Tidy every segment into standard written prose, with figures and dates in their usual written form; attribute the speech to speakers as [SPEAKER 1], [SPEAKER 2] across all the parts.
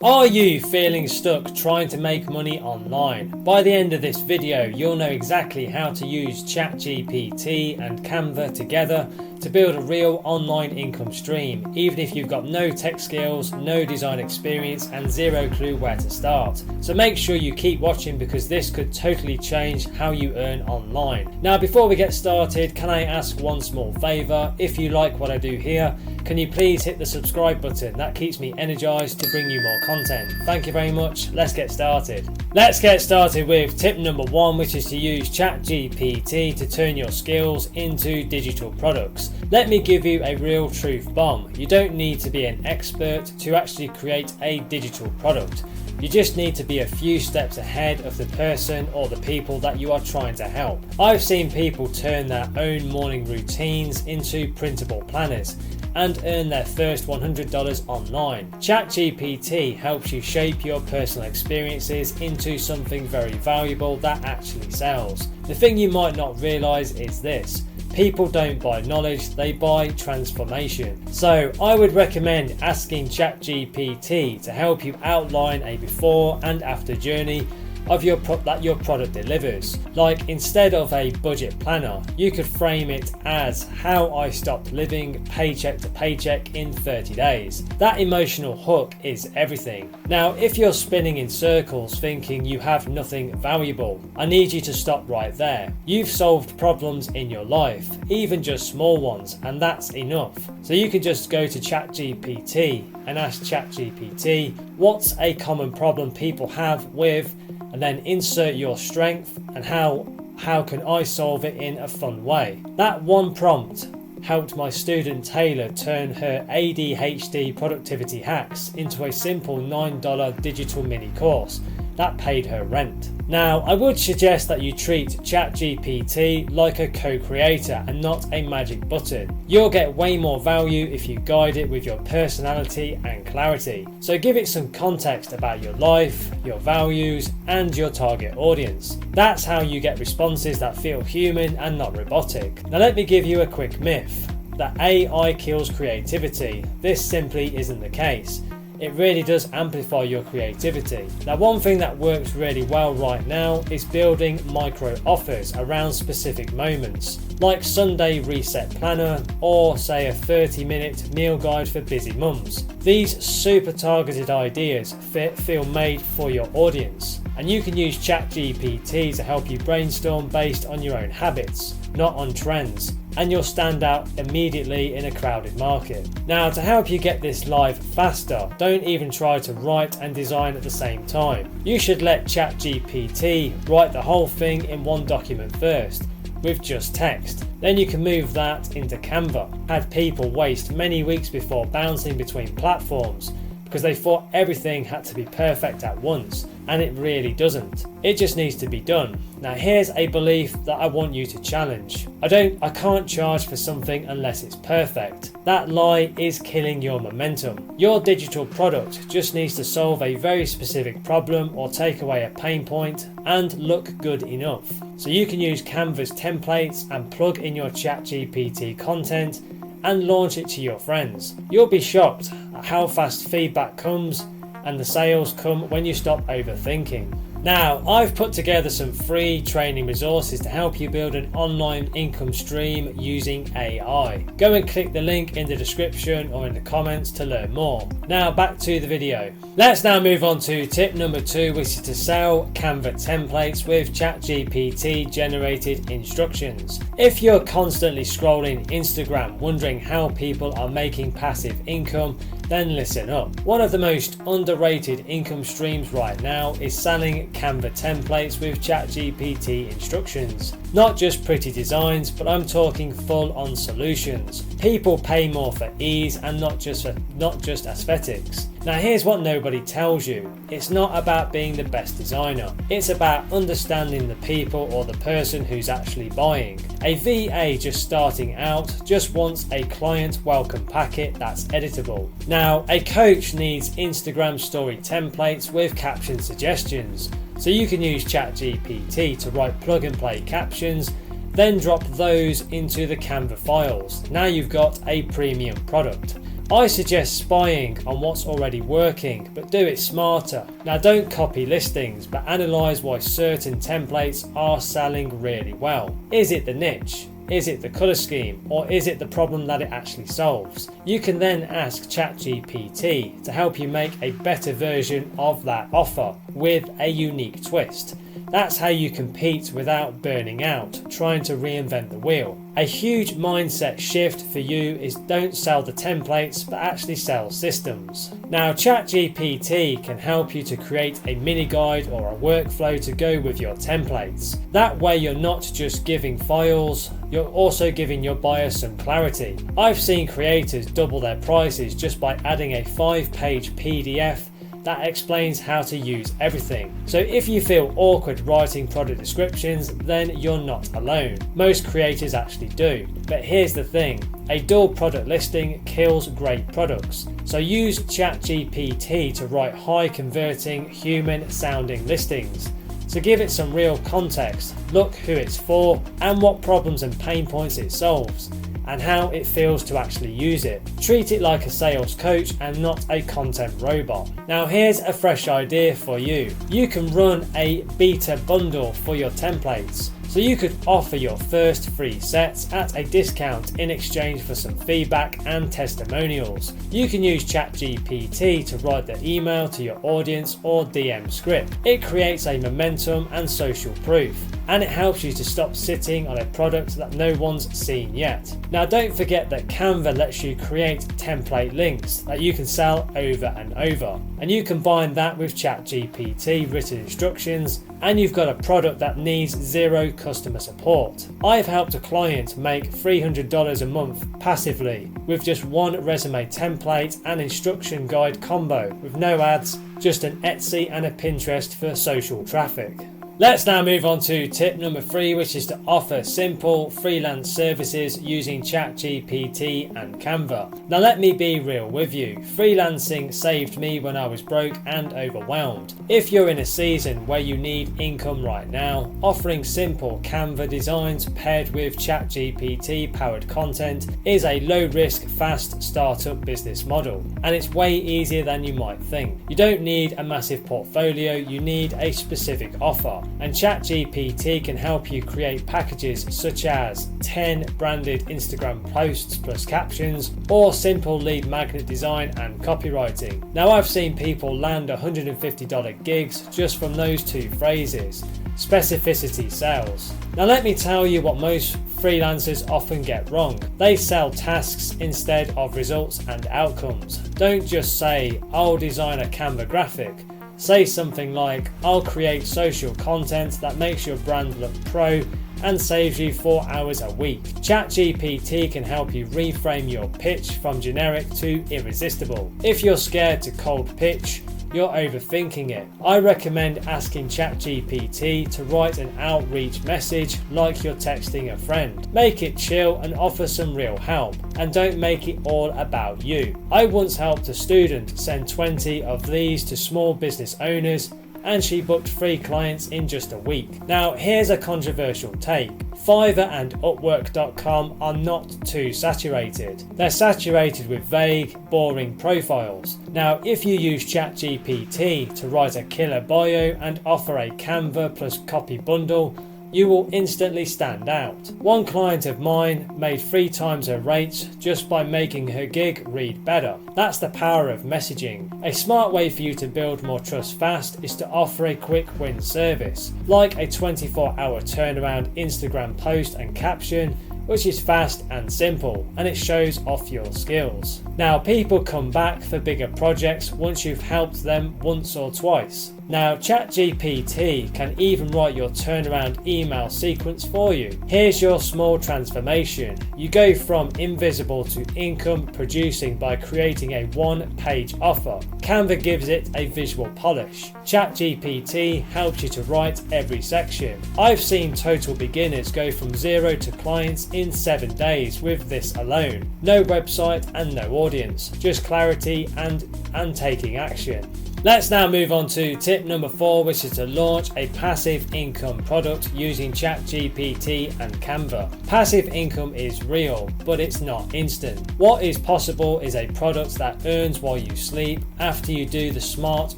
[SPEAKER 1] Are you feeling stuck trying to make money online? By the end of this video, you'll know exactly how to use ChatGPT and Canva together to build a real online income stream, even if you've got no tech skills, no design experience, and zero clue where to start. So make sure you keep watching because this could totally change how you earn online. Now, before we get started, can I ask one small favor? If you like what I do here, can you please hit the subscribe button? That keeps me energized to bring you more content. Thank you very much. Let's get started. Let's get started with tip number 1, which is to use ChatGPT to turn your skills into digital products. Let me give you a real truth bomb. You don't need to be an expert to actually create a digital product. You just need to be a few steps ahead of the person or the people that you are trying to help. I've seen people turn their own morning routines into printable planners and earn their first $100 online. ChatGPT helps you shape your personal experiences into something very valuable that actually sells. The thing you might not realize is this: people don't buy knowledge, they buy transformation. So I would recommend asking ChatGPT to help you outline a before and after journey of that your product delivers. Like, instead of a budget planner, you could frame it as how I stopped living paycheck to paycheck in 30 days. That emotional hook is everything. Now, if you're spinning in circles thinking you have nothing valuable, I need you to stop right there. You've solved problems in your life, even just small ones, and that's enough. So you can just go to ChatGPT and ask ChatGPT, what's a common problem people have with, and then insert your strength and how can I solve it in a fun way. That one prompt helped my student Taylor turn her ADHD productivity hacks into a simple $9 digital mini course that paid her rent. Now, I would suggest that you treat ChatGPT like a co-creator and not a magic button. You'll get way more value if you guide it with your personality and clarity. So give it some context about your life, your values, and your target audience. That's how you get responses that feel human and not robotic. Now let me give you a quick myth that AI kills creativity. This simply isn't the case. It really does amplify your creativity. Now, one thing that works really well right now is building micro offers around specific moments, like Sunday reset planner or say a 30-minute meal guide for busy mums. These super targeted ideas feel made for your audience, and you can use ChatGPT to help you brainstorm based on your own habits, not on trends, and you'll stand out immediately in a crowded market. Now, to help you get this live faster, don't even try to write and design at the same time. You should let ChatGPT write the whole thing in one document first, with just text. Then you can move that into Canva. Had people waste many weeks before bouncing between platforms because they thought everything had to be perfect at once, and it really doesn't. It just needs to be done. Now, here's a belief that I want you to challenge. I can't charge for something unless it's perfect. That lie is killing your momentum. Your digital product just needs to solve a very specific problem or take away a pain point and look good enough. So you can use Canva's templates and plug in your ChatGPT content and launch it to your friends. You'll be shocked at how fast feedback comes and the sales come when you stop overthinking. Now, I've put together some free training resources to help you build an online income stream using AI. Go and click the link in the description or in the comments to learn more. Now back to the video. Let's now move on to tip number 2, which is to sell Canva templates with ChatGPT-generated instructions. If you're constantly scrolling Instagram wondering how people are making passive income, then listen up. One of the most underrated income streams right now is selling Canva templates with ChatGPT instructions. Not just pretty designs, but I'm talking full-on solutions. People pay more for ease and not just aesthetics. Now, here's what nobody tells you. It's not about being the best designer. It's about understanding the people or the person who's actually buying. A VA just starting out just wants a client welcome packet that's editable. Now, a coach needs Instagram story templates with caption suggestions. So you can use ChatGPT to write plug and play captions, then drop those into the Canva files. Now you've got a premium product. I suggest spying on what's already working, but do it smarter. Now don't copy listings, but analyse why certain templates are selling really well. Is it the niche? Is it the colour scheme, or is it the problem that it actually solves? You can then ask ChatGPT to help you make a better version of that offer with a unique twist. That's how you compete without burning out, trying to reinvent the wheel. A huge mindset shift for you is don't sell the templates, but actually sell systems. Now, ChatGPT can help you to create a mini guide or a workflow to go with your templates. That way you're not just giving files, you're also giving your buyer some clarity. I've seen creators double their prices just by adding a 5-page PDF that explains how to use everything. So if you feel awkward writing product descriptions, then you're not alone. Most creators actually do. But here's the thing, a dull product listing kills great products. So use ChatGPT to write high converting, human sounding listings. To give it some real context, look who it's for and what problems and pain points it solves, and how it feels to actually use it. Treat it like a sales coach and not a content robot. Now here's a fresh idea for you. You can run a beta bundle for your templates. So you could offer your first free sets at a discount in exchange for some feedback and testimonials. You can use ChatGPT to write the email to your audience or DM script. It creates a momentum and social proof, and it helps you to stop sitting on a product that no one's seen yet. Now don't forget that Canva lets you create template links that you can sell over and over, and you combine that with ChatGPT written instructions and you've got a product that needs zero customer support. I've helped a client make $300 a month passively with just one resume template and instruction guide combo with no ads, just an Etsy and a Pinterest for social traffic. Let's now move on to tip number 3, which is to offer simple freelance services using ChatGPT and Canva. Now let me be real with you, freelancing saved me when I was broke and overwhelmed. If you're in a season where you need income right now, offering simple Canva designs paired with ChatGPT powered content is a low risk, fast startup business model, and it's way easier than you might think. You don't need a massive portfolio, you need a specific offer. And ChatGPT can help you create packages such as 10 branded Instagram posts plus captions, or simple lead magnet design and copywriting. Now I've seen people land $150 gigs just from those two phrases. Specificity sells. Now let me tell you what most freelancers often get wrong. They sell tasks instead of results and outcomes. Don't just say, I'll design a Canva graphic. Say something like, I'll create social content that makes your brand look pro and saves you 4 hours a week. ChatGPT can help you reframe your pitch from generic to irresistible. If you're scared to cold pitch, you're overthinking it. I recommend asking ChatGPT to write an outreach message like you're texting a friend. Make it chill and offer some real help, and don't make it all about you. I once helped a student send 20 of these to small business owners, and she booked 3 clients in just a week. Now here's a controversial take. Fiverr and Upwork.com are not too saturated. They're saturated with vague, boring profiles. Now if you use ChatGPT to write a killer bio and offer a Canva plus copy bundle, you will instantly stand out. One client of mine made 3 times her rates just by making her gig read better. That's the power of messaging. A smart way for you to build more trust fast is to offer a quick win service, like a 24-hour turnaround Instagram post and caption, which is fast and simple, and it shows off your skills. Now people come back for bigger projects once you've helped them once or twice. Now ChatGPT can even write your turnaround email sequence for you. Here's your small transformation. You go from invisible to income producing by creating a 1-page offer. Canva gives it a visual polish. ChatGPT helps you to write every section. I've seen total beginners go from 0 to clients in 7 days with this alone. No website and no audience, just clarity and taking action. Let's now move on to tip number 4, which is to launch a passive income product using ChatGPT and Canva. Passive income is real, but it's not instant. What is possible is a product that earns while you sleep after you do the smart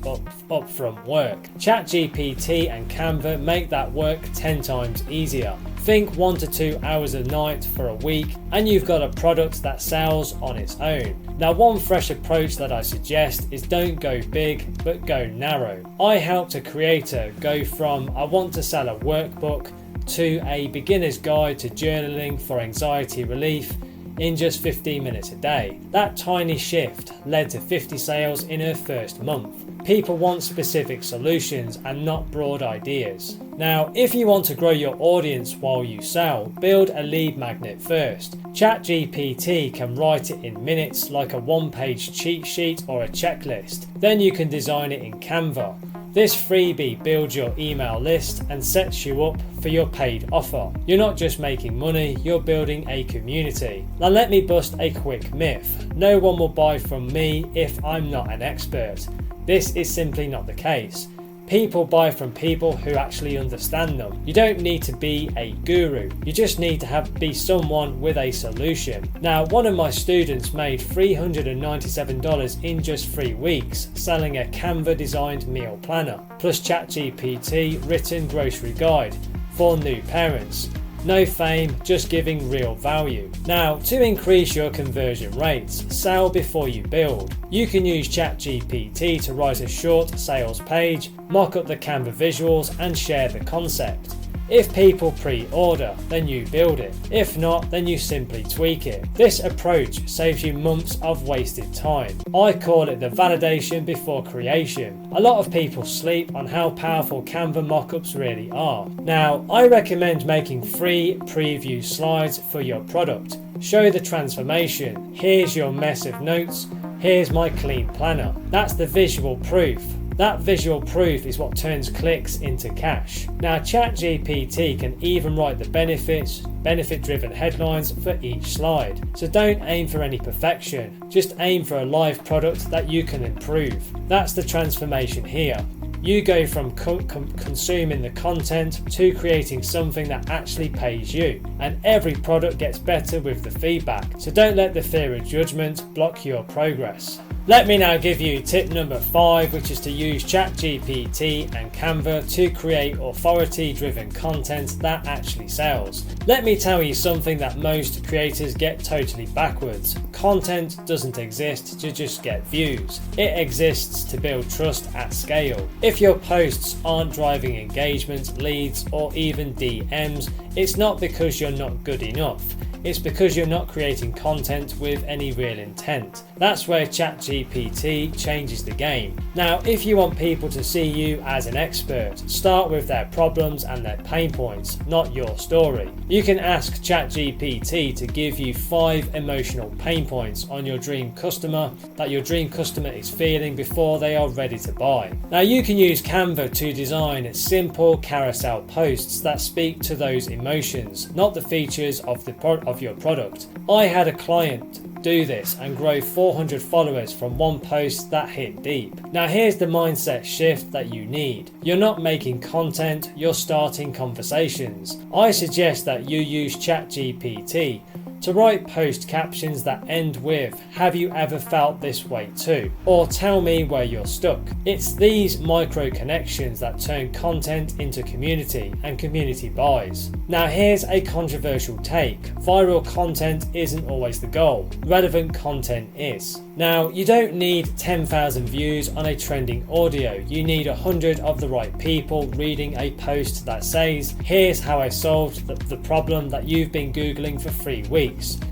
[SPEAKER 1] upfront work. ChatGPT and Canva make that work 10 times easier. Think 1 to 2 hours a night for a week and you've got a product that sells on its own. Now, one fresh approach that I suggest is don't go big but go narrow. I helped a creator go from I want to sell a workbook to a beginner's guide to journaling for anxiety relief in just 15 minutes a day. That tiny shift led to 50 sales in her first month. People want specific solutions and not broad ideas. Now, if you want to grow your audience while you sell, build a lead magnet first. ChatGPT can write it in minutes like a one-page cheat sheet or a checklist. Then you can design it in Canva. This freebie builds your email list and sets you up for your paid offer. You're not just making money, you're building a community. Now let me bust a quick myth. No one will buy from me if I'm not an expert. This is simply not the case. People buy from people who actually understand them. You don't need to be a guru. You just need to be someone with a solution. Now, one of my students made $397 in just 3 weeks selling a Canva designed meal planner plus ChatGPT written grocery guide for new parents. No fame, just giving real value. Now, to increase your conversion rates, sell before you build. You can use ChatGPT to write a short sales page, mock up the Canva visuals and share the concept. If people pre-order, then you build it. If not, then you simply tweak it. This approach saves you months of wasted time. I call it the validation before creation. A lot of people sleep on how powerful Canva mockups really are. Now, I recommend making free preview slides for your product. Show the transformation. Here's your mess of notes. Here's my clean planner. That's the visual proof. That visual proof is what turns clicks into cash. Now, ChatGPT can even write the benefit-driven headlines for each slide. So don't aim for any perfection, just aim for a live product that you can improve. That's the transformation here. You go from consuming the content to creating something that actually pays you. And every product gets better with the feedback. So don't let the fear of judgment block your progress. Let me now give you tip number 5, which is to use ChatGPT and Canva to create authority-driven content that actually sells. Let me tell you something that most creators get totally backwards. Content doesn't exist to just get views. It exists to build trust at scale. If your posts aren't driving engagement, leads, or even DMs, it's not because you're not good enough. It's because you're not creating content with any real intent. That's where ChatGPT changes the game. Now, if you want people to see you as an expert, start with their problems and their pain points, not your story. You can ask ChatGPT to give you 5 emotional pain points on your dream customer that your dream customer is feeling before they are ready to buy. Now, you can use Canva to design simple carousel posts that speak to those emotions, not the features of your product. I had a client do this and grow 400 followers from one post that hit deep. Now, here's the mindset shift that you need. You're not making content, you're starting conversations. I suggest that you use ChatGPT to write post captions that end with "Have you ever felt this way too?" or "Tell me where you're stuck." It's these micro connections that turn content into community and community buys. Now, here's a controversial take. Viral content isn't always the goal. Relevant content is. Now, you don't need 10,000 views on a trending audio. You need 100 of the right people reading a post that says, "Here's how I solved the problem that you've been Googling for 3 weeks."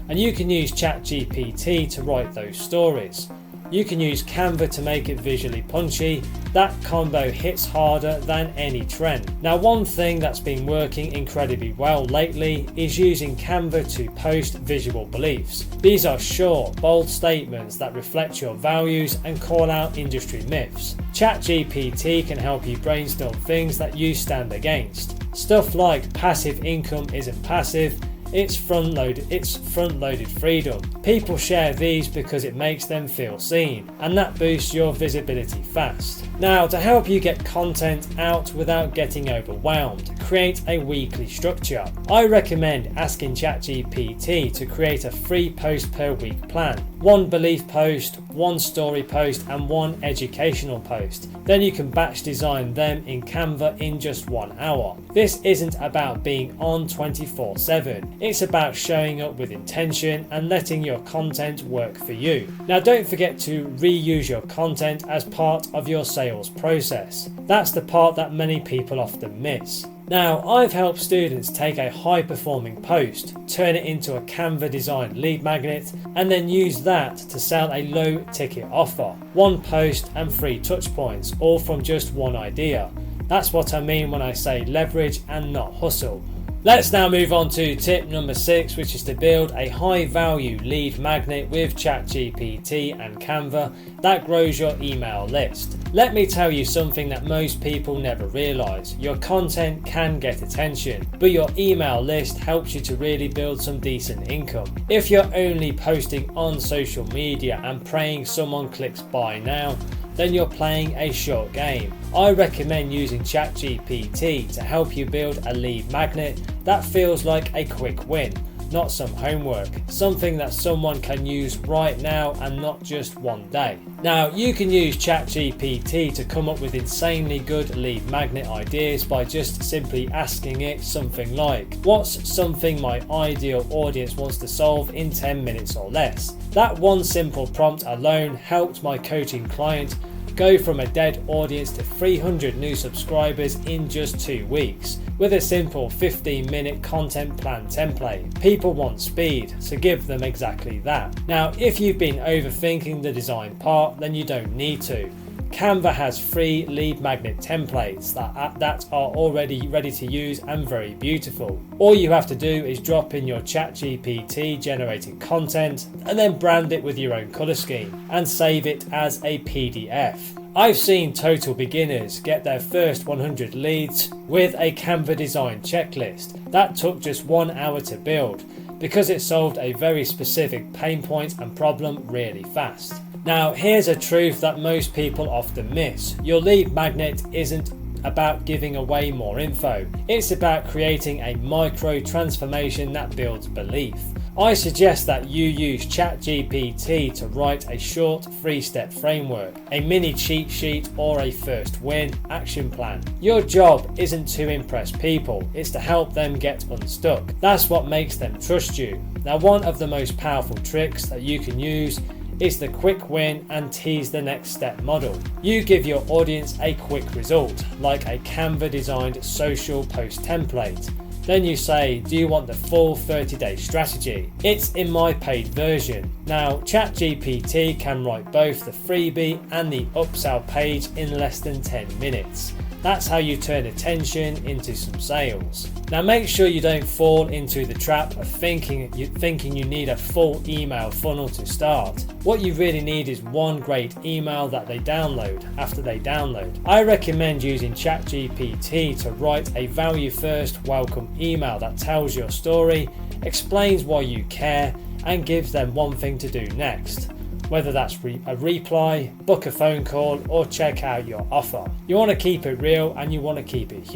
[SPEAKER 1] And you can use ChatGPT to write those stories. You can use Canva to make it visually punchy. That combo hits harder than any trend. Now, one thing that's been working incredibly well lately is using Canva to post visual beliefs. These are short, bold statements that reflect your values and call out industry myths. ChatGPT can help you brainstorm things that you stand against. Stuff like passive income isn't passive, It's front-loaded freedom. People share these because it makes them feel seen, and that boosts your visibility fast. Now, to help you get content out without getting overwhelmed, create a weekly structure. I recommend asking ChatGPT to create a 3 post per week plan. 1 belief post, 1 story post, and 1 educational post. Then you can batch design them in Canva in just 1 hour. This isn't about being on 24/7. It's about showing up with intention and letting your content work for you. Now, don't forget to reuse your content as part of your sales process. That's the part that many people often miss. Now, I've helped students take a high-performing post, turn it into a Canva designed lead magnet, and then use that to sell a low-ticket offer. 1 post and 3 touch points, all from just 1 idea. That's what I mean when I say leverage and not hustle. Let's now move on to tip number 6, which is to build a high value lead magnet with ChatGPT and Canva that grows your email list. Let me tell you something that most people never realise. Your content can get attention, but your email list helps you to really build some decent income. If you're only posting on social media and praying someone clicks buy now, then you're playing a short game. I recommend using ChatGPT to help you build a lead magnet that feels like a quick win, not some homework, something that someone can use right now and not just one day. Now, you can use ChatGPT to come up with insanely good lead magnet ideas by just simply asking it something like, what's something my ideal audience wants to solve in 10 minutes or less? That one simple prompt alone helped my coaching client go from a dead audience to 300 new subscribers in just 2 weeks with a simple 15-minute content plan template. People want speed, so give them exactly that. Now, if you've been overthinking the design part, then you don't need to. Canva has free lead magnet templates that are already ready to use and very beautiful. All you have to do is drop in your ChatGPT generated content and then brand it with your own colour scheme and save it as a PDF. I've seen total beginners get their first 100 leads with a Canva design checklist that took just 1 hour to build because it solved a very specific pain point and problem really fast. Now, here's a truth that most people often miss. Your lead magnet isn't about giving away more info. It's about creating a micro transformation that builds belief. I suggest that you use ChatGPT to write a short 3-step framework, a mini cheat sheet, or a first win action plan. Your job isn't to impress people, it's to help them get unstuck. That's what makes them trust you. Now, one of the most powerful tricks that you can use is the quick win and tease the next step model. You give your audience a quick result, like a Canva designed social post template. Then you say, do you want the full 30-day strategy? It's in my paid version. Now, ChatGPT can write both the freebie and the upsell page in less than 10 minutes. That's how you turn attention into some sales. Now, make sure you don't fall into the trap of thinking you need a full email funnel to start. What you really need is one great email that they download after they download. I recommend using ChatGPT to write a value first welcome email that tells your story, explains why you care, and gives them one thing to do next. Whether that's a reply, book a phone call, or check out your offer. You want to keep it real and you want to keep it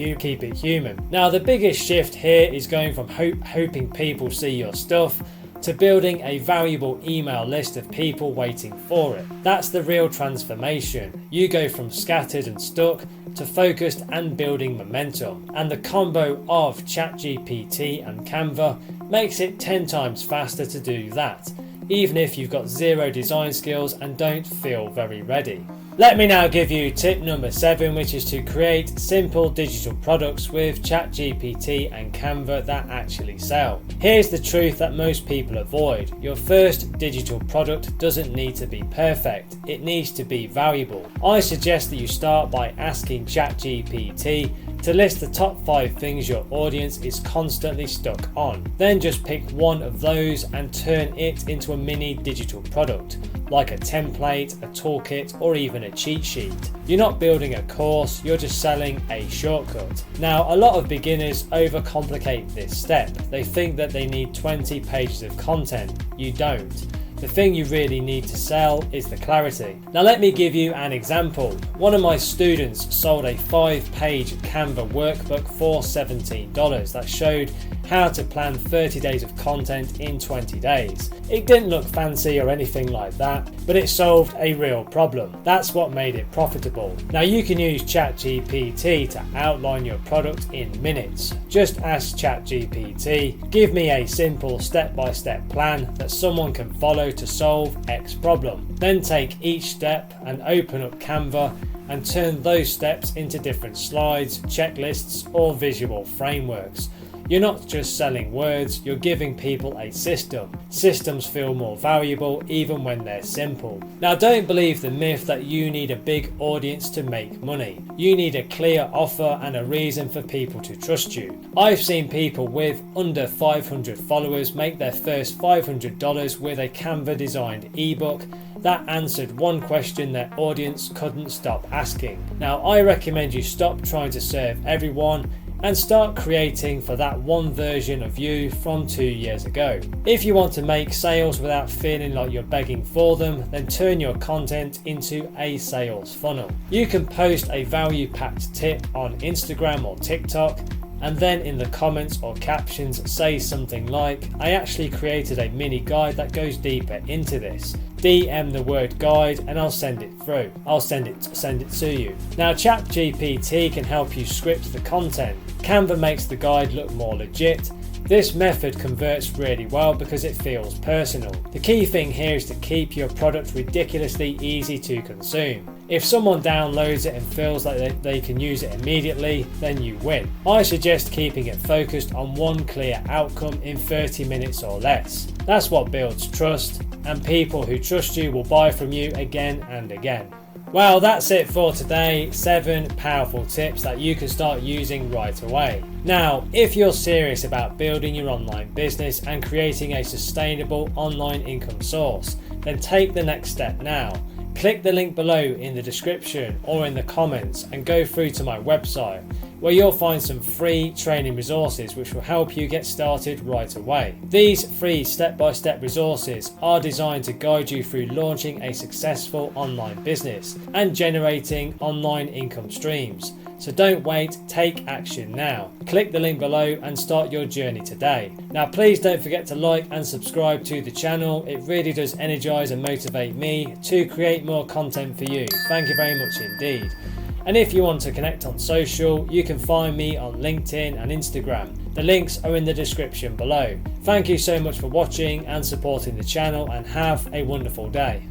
[SPEAKER 1] human. Now, the biggest shift here is going from hoping people see your stuff to building a valuable email list of people waiting for it. That's the real transformation. You go from scattered and stuck to focused and building momentum. And the combo of ChatGPT and Canva makes it 10 times faster to do that, even if you've got 0 design skills and don't feel very ready. Let me now give you tip number 7, which is to create simple digital products with ChatGPT and Canva that actually sell. Here's the truth that most people avoid. Your first digital product doesn't need to be perfect. It needs to be valuable. I suggest that you start by asking ChatGPT to list the top 5 things your audience is constantly stuck on. Then just pick one of those and turn it into a mini digital product, like a template, a toolkit, or even a cheat sheet. You're not building a course, you're just selling a shortcut. Now, a lot of beginners overcomplicate this step. They think that they need 20 pages of content. You don't. The thing you really need to sell is the clarity. Now let me give you an example. One of my students sold a 5-page Canva workbook for $17 that showed how to plan 30 days of content in 20 days. It didn't look fancy or anything like that, but it solved a real problem. That's what made it profitable. Now you can use ChatGPT to outline your product in minutes. Just ask ChatGPT, give me a simple step-by-step plan that someone can follow to solve X problem. Then take each step and open up Canva and turn those steps into different slides, checklists, or visual frameworks. You're not just selling words, you're giving people a system. Systems feel more valuable even when they're simple. Now don't believe the myth that you need a big audience to make money. You need a clear offer and a reason for people to trust you. I've seen people with under 500 followers make their first $500 with a Canva designed ebook that answered one question their audience couldn't stop asking. Now I recommend you stop trying to serve everyone and start creating for that one version of you from 2 years ago. If you want to make sales without feeling like you're begging for them, then turn your content into a sales funnel. You can post a value-packed tip on Instagram or TikTok, and then in the comments or captions say something like, I actually created a mini guide that goes deeper into this. DM the word guide and I'll send it through. I'll send it to you. Now ChatGPT can help you script the content. Canva makes the guide look more legit. This method converts really well because it feels personal. The key thing here is to keep your product ridiculously easy to consume. If someone downloads it and feels like they can use it immediately, then you win. I suggest keeping it focused on one clear outcome in 30 minutes or less. That's what builds trust, and people who trust you will buy from you again and again. Well, that's it for today. 7 powerful tips that you can start using right away. Now, if you're serious about building your online business and creating a sustainable online income source, then take the next step now. Click the link below in the description or in the comments and go through to my website, where you'll find some free training resources which will help you get started right away. These free step-by-step resources are designed to guide you through launching a successful online business and generating online income streams. So don't wait, take action now. Click the link below and start your journey today. Now please don't forget to like and subscribe to the channel. It really does energize and motivate me to create more content for you. Thank you very much indeed. And if you want to connect on social, you can find me on LinkedIn and Instagram. The links are in the description below. Thank you so much for watching and supporting the channel, and have a wonderful day.